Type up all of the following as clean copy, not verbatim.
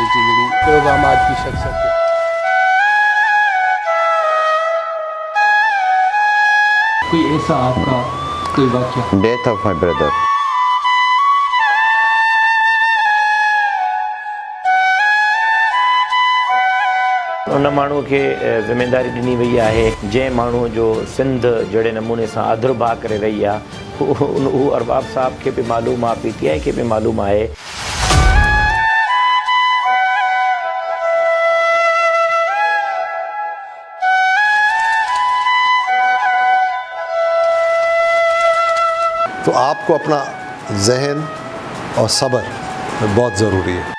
دی زندگی پروگرام آج کی شخصیت کے کوئی ایسا آپ کا کوئی واقعہ؟ Death of my brother. ان مانو کے ذمہ داری ڈنی وئی ہے جن مانو جو سندھ جڑے نمونے سے ادربا کرے رہی ہے وہ ارباب صاحب کے بھی معلوم ہے, پی ٹی آئی کے بھی معلوم ہے. تو آپ کو اپنا ذہن اور صبر بہت ضروری ہے.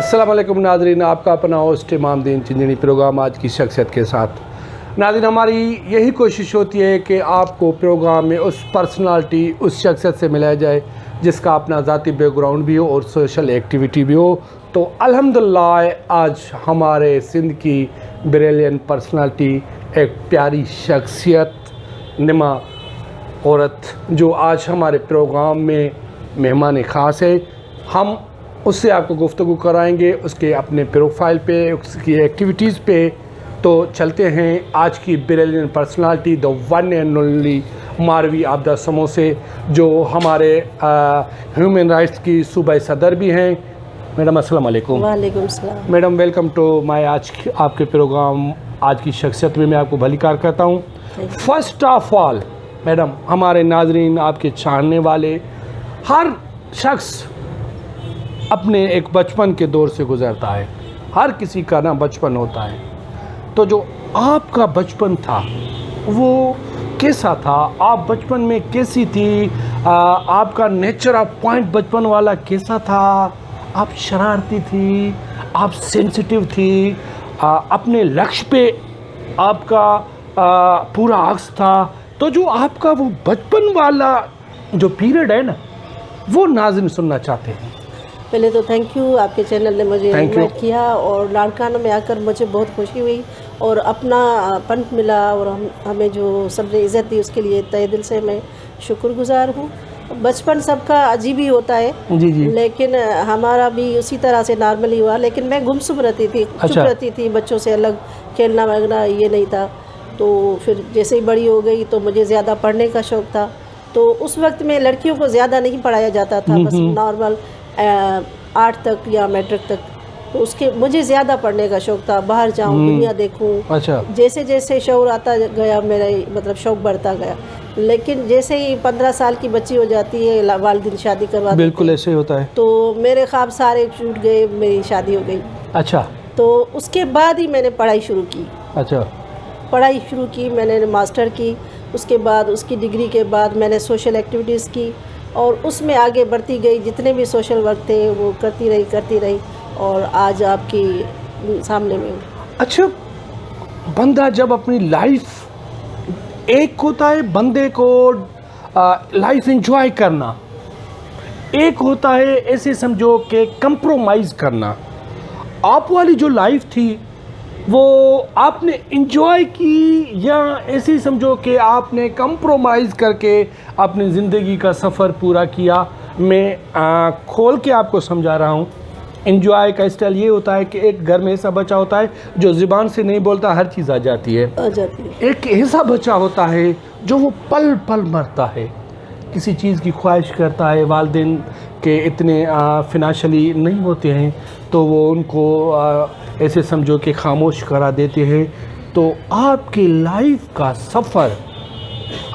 السلام علیکم ناظرین, آپ کا اپنا ہوسٹ امام دین چنجنی پروگرام آج کی شخصیت کے ساتھ. ناظرین, ہماری یہی کوشش ہوتی ہے کہ آپ کو پروگرام میں اس پرسنالٹی, اس شخصیت سے ملایا جائے جس کا اپنا ذاتی بیک گراؤنڈ بھی ہو اور سوشل ایکٹیویٹی بھی ہو. تو الحمدللہ آج ہمارے سندھ کی بریلین پرسنالٹی, ایک پیاری شخصیت, نما عورت جو آج ہمارے پروگرام میں مہمان خاص ہے. ہم اس سے آپ کو گفتگو کرائیں گے اس کے اپنے پروفائل پہ, اس کی ایکٹیویٹیز پہ. تو چلتے ہیں آج کی brilliant personality, the one and only Marvi Abida سموسے, جو ہمارے ہیومن رائٹس کی صوبائی صدر بھی ہیں. میڈم السلام علیکم. وعلیکم السلام. میڈم ویلکم ٹو مائی آج آپ کے پروگرام آج کی شخصیت میں آپ کو بھلی کار کرتا ہوں. فرسٹ آف آل میڈم, ہمارے ناظرین, آپ کے چاہنے والے, ہر شخص اپنے ایک بچپن کے دور سے گزرتا ہے. ہر کسی کا نا بچپن ہوتا ہے. تو جو آپ کا بچپن تھا وہ کیسا تھا؟ آپ بچپن میں کیسی تھی؟ آپ کا نیچر آف پوائنٹ بچپن والا کیسا تھا؟ آپ شرارتی تھی؟ آپ سینسٹیو تھی؟ اپنے لکش پہ آپ کا پورا عکس تھا؟ تو جو آپ کا وہ بچپن والا جو پیریڈ ہے نا, وہ ناظرین سننا چاہتے ہیں. پہلے تو تھینک یو, آپ کے چینل نے مجھے انوائٹ کیا اور لاڑکانہ میں آ کر مجھے بہت خوشی ہوئی اور اپنا پنٹ ملا اور ہمیں جو سب نے عزت دی اس کے لیے تہہ دل سے میں شکر گزار ہوں. بچپن سب کا عجیب ہی ہوتا ہے جی جی, لیکن ہمارا بھی اسی طرح سے نارمل ہی ہوا, لیکن میں گمسم رہتی تھی, چپ رہتی تھی, بچوں سے الگ کھیلنا وغیرہ یہ نہیں تھا. تو پھر جیسے ہی بڑی ہو گئی تو مجھے زیادہ پڑھنے کا شوق تھا. تو اس وقت میں لڑکیوں کو زیادہ نہیں پڑھایا جاتا تھا, بس نارمل 8 تک یا میٹرک تک. تو اس کے مجھے زیادہ پڑھنے کا شوق تھا, باہر جاؤں, دنیا دیکھوں. جیسے جیسے شعور آتا گیا میرا مطلب شوق بڑھتا گیا. لیکن جیسے ہی 15 سال کی بچی ہو جاتی ہے والدین شادی کروا دیتے, بالکل ایسے ہی ہوتا ہے. تو میرے خواب سارے ٹوٹ گئے, میری شادی ہو گئی. اچھا. تو اس کے بعد ہی میں نے پڑھائی شروع کی. اچھا. پڑھائی شروع کی میں نے ماسٹر کی. اس کے بعد اس کی ڈگری کے بعد میں نے سوشل ایکٹیویٹیز کی اور اس میں آگے بڑھتی گئی. جتنے بھی سوشل ورک تھے وہ کرتی رہی اور آج آپ کی سامنے میں ہوں. اچھا, بندہ جب اپنی لائف, ایک ہوتا ہے بندے کو لائف انجوائے کرنا, ایک ہوتا ہے ایسے سمجھو کہ کمپرومائز کرنا. آپ والی جو لائف تھی وہ آپ نے انجوائے کی یا ایسے سمجھو کہ آپ نے کمپرومائز کر کے اپنی زندگی کا سفر پورا کیا؟ میں کھول کے آپ کو سمجھا رہا ہوں. انجوائے کا اسٹائل یہ ہوتا ہے کہ ایک گھر میں ایسا بچہ ہوتا ہے جو زبان سے نہیں بولتا, ہر چیز آ جاتی ہے. ایک ایسا بچہ ہوتا ہے جو وہ پل پل مرتا ہے, کسی چیز کی خواہش کرتا ہے. والدین کے اتنے فنانشلی نہیں ہوتے ہیں تو وہ ان کو ایسے سمجھو کہ خاموش کرا دیتے ہیں. تو آپ کی لائف کا سفر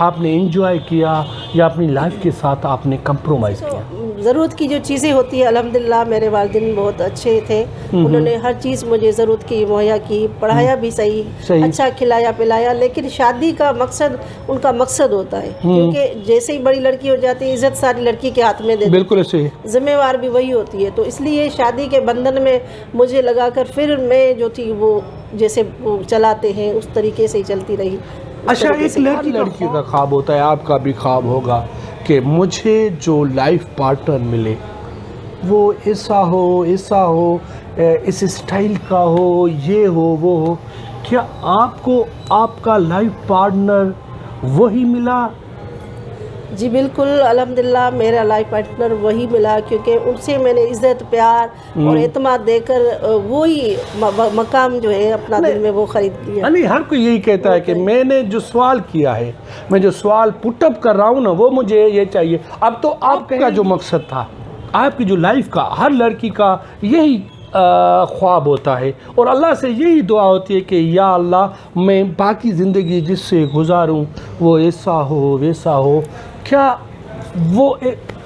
آپ نے انجوائے کیا یا اپنی لائف کے ساتھ آپ نے کمپرومائز کیا؟ ضرورت کی جو چیزیں ہوتی ہیں الحمدللہ میرے والدین بہت اچھے تھے، انہوں نے ہر چیز مجھے ضرورت کی مہیا کی، پڑھایا بھی صحیح اچھا کھلایا پلایا، لیکن شادی کا مقصد ان کا مقصد ہوتا ہے، کیونکہ جیسے ہی بڑی لڑکی ہو جاتی ہے عزت ساری لڑکی کے ہاتھ میں دے دیتے، بالکل صحیح، ذمہ وار بھی وہی ہوتی ہے، تو اس لیے شادی کے بندھن میں مجھے لگا کر پھر میں جو تھی وہ جیسے وہ چلاتے ہیں اس طریقے سے ہی چلتی رہی۔ اچھا، ایک لڑکی کا خواب ہوتا ہے، آپ کا بھی خواب ہوگا کہ مجھے جو لائف پارٹنر ملے وہ ایسا ہو اس اسٹائل کا ہو، یہ ہو وہ ہو، کیا آپ کو آپ کا لائف پارٹنر وہی ملا؟ جی بالکل، الحمدللہ میرا لائف پارٹنر وہی ملا، کیونکہ ان سے میں نے عزت پیار اور اعتماد دے کر وہی مقام جو ہے اپنا دل میں وہ خرید لیا۔ نہیں، ہر کوئی یہی کہتا ہے کہ میں نے جو سوال کیا ہے، میں جو سوال پٹ اپ کر رہا ہوں نا، وہ مجھے یہ چاہیے۔ اب تو آپ کا جو مقصد تھا، آپ کی جو لائف کا، ہر لڑکی کا یہی خواب ہوتا ہے اور اللہ سے یہی دعا ہوتی ہے کہ یا اللہ میں باقی زندگی جس سے گزاروں وہ ایسا ہو ویسا ہو۔ کیا وہ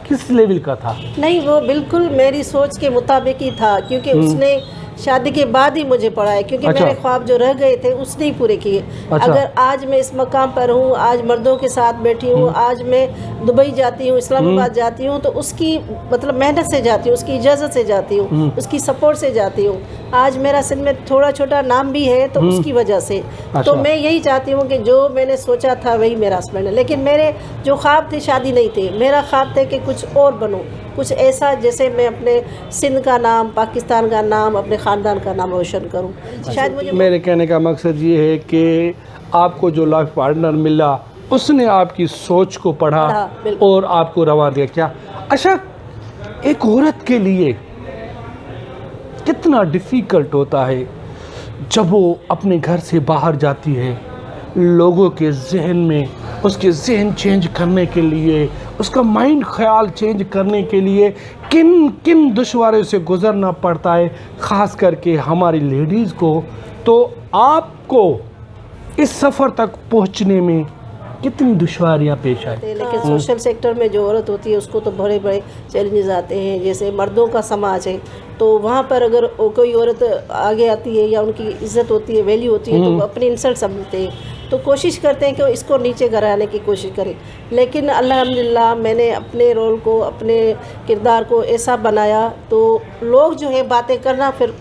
کس لیول کا تھا؟ نہیں، وہ بالکل میری سوچ کے مطابق ہی تھا، کیونکہ اس نے شادی کے بعد ہی مجھے پڑھایا، کیونکہ میرے خواب جو رہ گئے تھے اس نے ہی پورے کیے۔ اگر آج میں اس مقام پر ہوں، آج مردوں کے ساتھ بیٹھی ہوں، آج میں دبئی جاتی ہوں، اسلام آباد جاتی ہوں، تو اس کی مطلب محنت سے جاتی ہوں، اس کی اجازت سے جاتی ہوں، اس کی سپورٹ سے جاتی ہوں۔ آج میرا سندھ میں تھوڑا چھوٹا نام بھی ہے تو اس کی وجہ سے۔ تو میں یہی چاہتی ہوں کہ جو میں نے سوچا تھا وہی میرا ہسبینڈ ہے، لیکن میرے جو خواب تھے شادی نہیں تھے، میرا خواب تھا کہ کچھ اور بنوں، کچھ ایسا جیسے میں اپنے سندھ کا نام، پاکستان کا نام، اپنے خاندان کا نام روشن کروں۔ شاید مجھے میرے کہنے کا مقصد یہ ہے کہ آپ کو جو لائف پارٹنر ملا اس نے آپ کی سوچ کو پڑھا اور آپ کو رواں دیا۔ کیا اچھا، ایک عورت کے لیے کتنا ڈیفیکلٹ ہوتا ہے جب وہ اپنے گھر سے باہر جاتی ہے، لوگوں کے ذہن میں اس کے ذہن چینج کرنے کے لیے، اس کا مائنڈ خیال چینج کرنے کے لیے کن دشواریوں سے گزرنا پڑتا ہے، خاص کر کے ہماری لیڈیز کو۔ تو آپ کو اس سفر تک پہنچنے میں کتنی دشواریاں پیش آئیں؟ لیکن سوشل سیکٹر میں جو عورت ہوتی ہے اس کو تو بڑے بڑے چیلنجز آتے ہیں، جیسے مردوں کا سماج ہے، تو وہاں پر اگر کوئی عورت آگے آتی ہے یا ان کی عزت ہوتی ہے، ویلیو ہوتی ہے، تو وہ اپنی انسلٹ سمجھتے ہیں، تو کوشش کرتے ہیں کہ اس کو نیچے گرانے کی کوشش کریں۔ لیکن الحمدللہ میں نے اپنے رول کو، اپنے کردار کو ایسا بنایا تو لوگ جو ہے باتیں کرنا پھر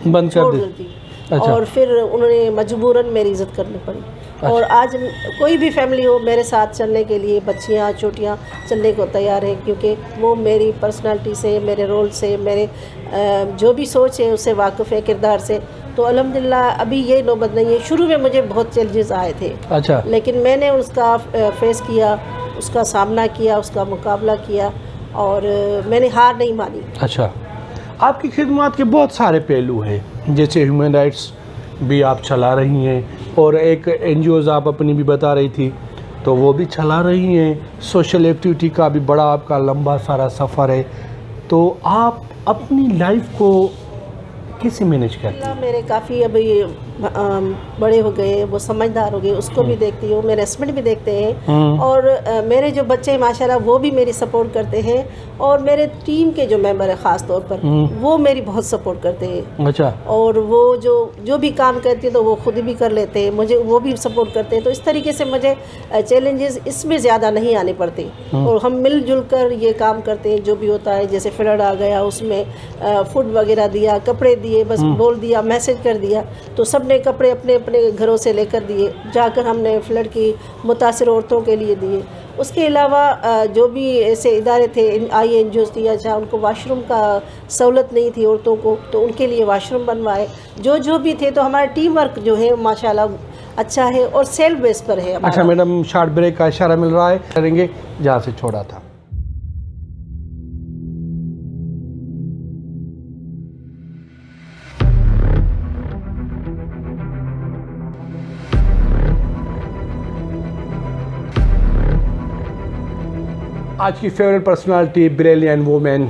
بند کر چھوڑ دی، دی، اور پھر انہوں نے مجبوراً میری عزت کرنی پڑی۔ اور آج کوئی بھی فیملی ہو میرے ساتھ چلنے کے لیے، بچیاں چھوٹیاں چلنے کو تیار ہیں، کیونکہ وہ میری پرسنالٹی سے، میرے رول سے، میرے جو بھی سوچ ہے اس سے واقف ہے، کردار سے۔ تو الحمدللہ ابھی یہ نوبت نہیں ہے۔ شروع میں مجھے بہت چیلنجز آئے تھے، اچھا، لیکن میں نے اس کا فیس کیا، اس کا سامنا کیا، اس کا مقابلہ کیا، اور میں نے ہار نہیں مانی۔ اچھا، آپ کی خدمات کے بہت سارے پہلو ہیں، جیسے ہیومن رائٹس بھی آپ چلا رہی ہیں، اور ایک این جی اوز آپ اپنی بھی بتا رہی تھی تو وہ بھی چلا رہی ہیں، سوشل ایکٹیویٹی کا بھی بڑا آپ کا لمبا سارا سفر ہے۔ تو آپ اپنی لائف کو کیسے مینیج کرتے ہیں؟ میرے کافی ابھی بڑے ہو گئے، وہ سمجھدار ہو گئے، اس کو بھی دیکھتی ہوں، میرے ہسبینڈ بھی دیکھتے ہیں، اور میرے جو بچے ماشاءاللہ وہ بھی میری سپورٹ کرتے ہیں، اور میرے ٹیم کے جو ممبر ہیں خاص طور پر وہ میری بہت سپورٹ کرتے ہیں۔ اچھا، اور وہ جو بھی کام کرتی ہے تو وہ خود بھی کر لیتے ہیں، مجھے وہ بھی سپورٹ کرتے ہیں، تو اس طریقے سے مجھے چیلنجز اس میں زیادہ نہیں آنے پڑتے، اور ہم مل جل کر یہ کام کرتے ہیں۔ جو بھی ہوتا ہے، جیسے فلڈ آ گیا، اس میں فوڈ وغیرہ دیا، کپڑے دیے، بس بول دیا، میسج کر دیا، تو سب نے کپڑے اپنے اپنے گھروں سے لے کر دیے، جا کر ہم نے فلڈ کی متاثر عورتوں کے لیے دیے۔ اس کے علاوہ جو بھی ایسے ادارے تھے، آئی این جی اوز تھی، اچھا ان کو واش روم کا سہولت نہیں تھی عورتوں کو، تو ان کے لیے واش روم بنوائے، جو بھی تھے۔ تو ہمارا ٹیم ورک جو ہے ماشاءاللہ اچھا ہے، اور سیلف بیس پر ہے۔ اچھا میڈم، شارٹ بریک کا اشارہ مل رہا ہے، کریں گے جہاں سے چھوڑا تھا۔ آج کی favourite personality, brilliant woman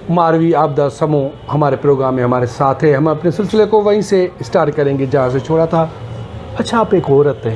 Marvi Abida Samo ہمارے پروگرام میں ہمارے ساتھ ہے۔ ہم اپنے سلسلے کو وہیں سے اسٹارٹ کریں گے جہاں سے چھوڑا تھا۔ اچھا، آپ ایک عورت ہیں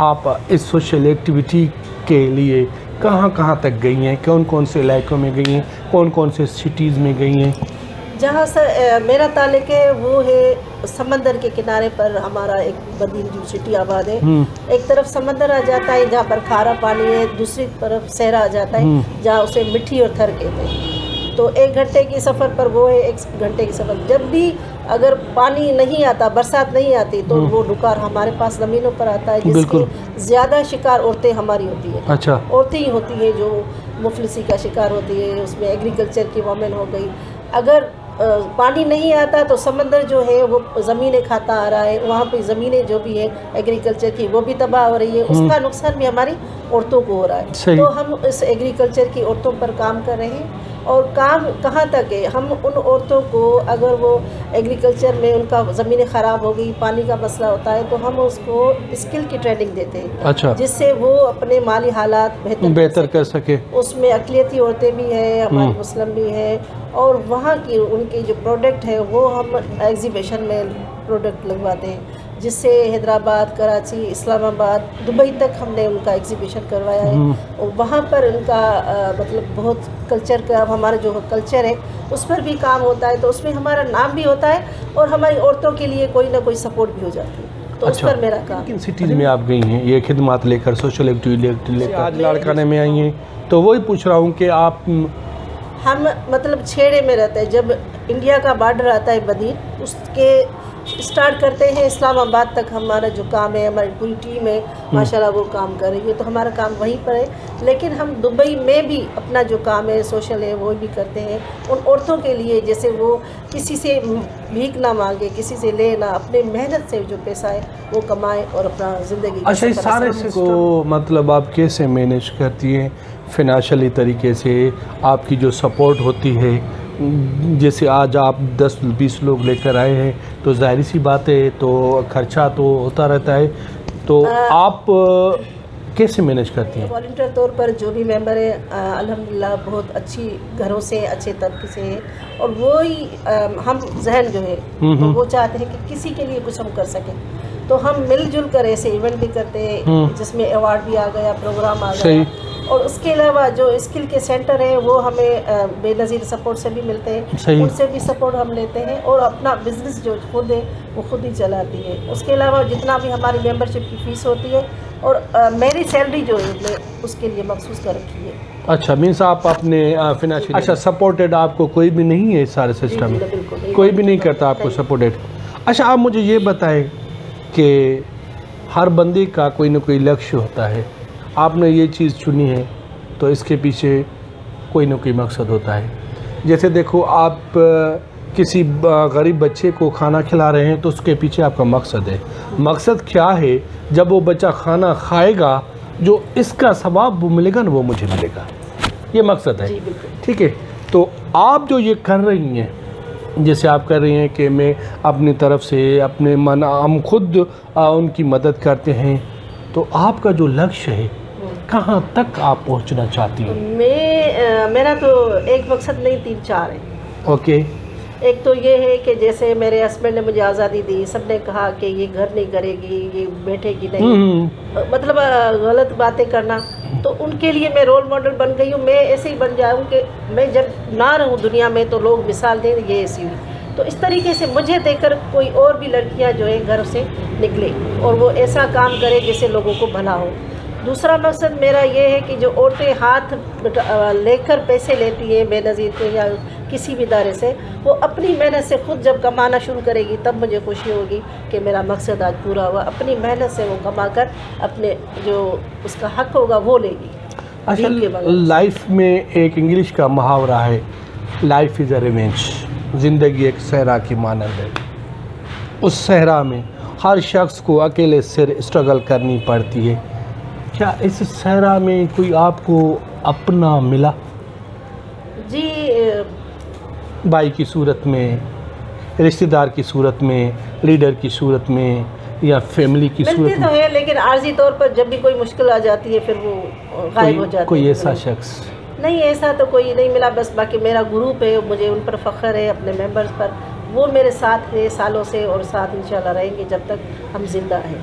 آپ اس سوشل ایکٹیویٹی کے لیے کہاں کہاں تک گئی ہیں, کون کون سے علاقوں میں گئی ہیں, کون کون سے سٹیز میں گئی ہیں؟ جہاں سے میرا تعلق ہے وہ ہے سمندر کے کنارے پر ہمارا ایک بدین جو سٹی آباد ہے. ایک طرف سمندر آ جاتا ہے جہاں پر کھارا پانی ہے, دوسری طرف صحرا آ جاتا ہے جہاں اسے مٹھی اور تھر کہتے ہیں. تو 1 گھنٹے کی سفر پر وہ ہے 1 گھنٹے کی سفر. جب بھی اگر پانی نہیں آتا, برسات نہیں آتی, تو وہ ڈکار ہمارے پاس زمینوں پر آتا ہے, جس کے زیادہ شکار عورتیں ہماری ہوتی ہیں. اچھا. عورتیں ہی ہوتی ہیں جو مفلسی کا شکار ہوتی ہے. اس میں ایگریکلچر کی وومن ہو گئی. اگر پانی نہیں آتا تو سمندر جو ہے وہ زمینیں کھاتا آ رہا ہے, وہاں پہ زمینیں جو بھی ہے ایگریکلچر کی وہ بھی تباہ ہو رہی ہے, اس کا نقصان بھی ہماری عورتوں کو ہو رہا ہے. تو ہم اس ایگریکلچر کی عورتوں پر کام کر رہے ہیں. اور کام کہاں تک ہے, ہم ان عورتوں کو اگر وہ ایگریکلچر میں ان کا زمینیں خراب ہو گئی, پانی کا مسئلہ ہوتا ہے, تو ہم اس کو اسکل کی ٹریننگ دیتے ہیں. اچھا. جس سے وہ اپنے مالی حالات بہتر کر سکے. اس میں اقلیتی عورتیں بھی ہیں, ہمارے مسلم بھی ہیں, اور وہاں کی ان کی جو پروڈکٹ ہے وہ ہم ایگزیبیشن میں پروڈکٹ لگواتے ہیں, جس سے حیدرآباد, کراچی, اسلام آباد, دبئی تک ہم نے ان کا ایگزیبیشن کروایا ہے. اور وہاں پر ان کا مطلب بہت کلچر کا, ہمارا جو کلچر ہے اس پر بھی کام ہوتا ہے, تو اس میں ہمارا نام بھی ہوتا ہے اور ہماری عورتوں کے لیے کوئی نہ کوئی سپورٹ بھی ہو جاتی ہے. تو اس پر میرا کام. کن سٹیز میں آپ گئی ہیں یہ خدمات لے کر, سوشل ایکٹیویٹی لے کر؟ آج لاڑکانے میں آئی ہیں, تو وہی پوچھ رہا ہوں کہ آپ. ہم مطلب چھیڑے میں رہتے ہیں. جب انڈیا کا بارڈر آتا ہے بدین, اس کے اسٹارٹ کرتے ہیں اسلام آباد تک ہمارا جو کام ہے, ہماری پوری ٹیم ہے ماشاءاللہ وہ کام کر رہی ہے, تو ہمارا کام وہیں پر ہے. لیکن ہم دبئی میں بھی اپنا جو کام ہے سوشل ہے وہ بھی کرتے ہیں ان عورتوں کے لیے, جیسے وہ کسی سے بھیک نہ مانگے, کسی سے لے نہ, اپنے محنت سے جو پیسہ ہے وہ کمائے اور اپنا زندگی. اچھا, اس سارے کو مطلب آپ کیسے مینیج کرتی ہیں فنانشلی طریقے سے؟ آپ کی جو سپورٹ ہوتی ہے, جیسے آج آپ 10-20 لوگ لے کر آئے ہیں, تو ظاہری سی بات ہے تو خرچہ تو ہوتا رہتا ہے, تو آپ کیسے مینیج کرتی ہیں؟ والنٹیئر طور پر جو بھی ممبر ہے الحمدللہ بہت اچھی گھروں سے, اچھے طبقے سے ہے, اور وہی ہم ذہن جو ہے وہ چاہتے ہیں کہ کسی کے لیے کچھ ہم کر سکیں. تو ہم مل جل کر ایسے ایونٹ بھی کرتے ہیں جس میں ایوارڈ بھی آ گیا, پروگرام آ گیا. اور اس کے علاوہ جو اسکل کے سینٹر ہیں وہ ہمیں بے نظیر سپورٹ سے بھی ملتے ہیں, ان سے بھی سپورٹ ہم لیتے ہیں, اور اپنا بزنس جو خود ہے وہ خود ہی چلاتی ہے. اس کے علاوہ جتنا بھی ہماری ممبرشپ کی فیس ہوتی ہے, اور میری سیلری جو ہے میں اس کے لیے مخصوص کر رکھی ہے. اچھا, مینس آپ اپنے فنانشلی. اچھا, سپورٹڈ آپ کو کوئی بھی نہیں ہے سارے سسٹم میں؟ بالکل کوئی بھی نہیں کرتا آپ کو سپورٹڈ. اچھا, آپ مجھے یہ بتائیں کہ ہر بندے کا کوئی نہ کوئی لکش ہوتا ہے. آپ نے یہ چیز چنی ہے تو اس کے پیچھے کوئی نہ کوئی مقصد ہوتا ہے. جیسے دیکھو, آپ کسی غریب بچے کو کھانا کھلا رہے ہیں تو اس کے پیچھے آپ کا مقصد ہے. مقصد کیا ہے؟ جب وہ بچہ کھانا کھائے گا جو اس کا ثواب وہ ملے گا نا, وہ مجھے ملے گا, یہ مقصد ہے. ٹھیک ہے, تو آپ جو یہ کر رہی ہیں, جیسے آپ کر رہی ہیں کہ میں اپنی طرف سے اپنے ہم خود ان کی مدد کرتے ہیں, تو آپ کا جو لکش ہے کہاں تک آپ پہنچنا چاہتی ہیں؟ میرا تو ایک مقصد نہیں, 3-4 ہیں. اوکے. ایک تو یہ ہے کہ جیسے میرے ہسبینڈ نے مجھے آزادی دی, سب نے کہا کہ یہ گھر نہیں کرے گی, یہ بیٹھے گی نہیں, مطلب غلط باتیں کرنا, تو ان کے لیے میں رول ماڈل بن گئی ہوں. میں ایسے ہی بن جاؤں کہ میں جب نہ رہوں دنیا میں تو لوگ مثال دیں یہ ایسی ہوئی. تو اس طریقے سے مجھے دیکھ کر کوئی اور بھی لڑکیاں جو ہے گھر سے نکلے اور وہ ایسا کام کرے جس سے لوگوں کو بھلا ہو. دوسرا مقصد میرا یہ ہے کہ جو عورتیں ہاتھ لے کر پیسے لیتی ہیں بے نظیر کے یا کسی بھی ادارے سے, وہ اپنی محنت سے خود جب کمانا شروع کرے گی تب مجھے خوشی ہوگی کہ میرا مقصد آج پورا ہوا. اپنی محنت سے وہ کما کر اپنے جو اس کا حق ہوگا وہ لے گی. اچھا, لائف میں ایک انگلش کا محاورہ ہے, لائف از اے ریونج. زندگی ایک صحرا کی مانند ہے. اس صحرا میں ہر شخص کو اکیلے سر اسٹرگل کرنی پڑتی ہے. کیا اس صحرا میں کوئی آپ کو اپنا ملا؟ جی, بھائی کی صورت میں, رشتہ دار کی صورت میں, لیڈر کی صورت میں, یا فیملی کی صورت میں؟ ملتے تو ہے, لیکن عارضی طور پر جب بھی کوئی مشکل آ جاتی ہے پھر وہ غائب ہو جاتی ہے. کوئی ایسا شخص نہیں, ایسا تو کوئی نہیں ملا. بس باقی میرا گروپ ہے, مجھے ان پر فخر ہے, اپنے ممبرز پر. وہ میرے ساتھ ہیں سالوں سے اور ساتھ انشاءاللہ رہیں گے جب تک ہم زندہ ہیں.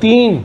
3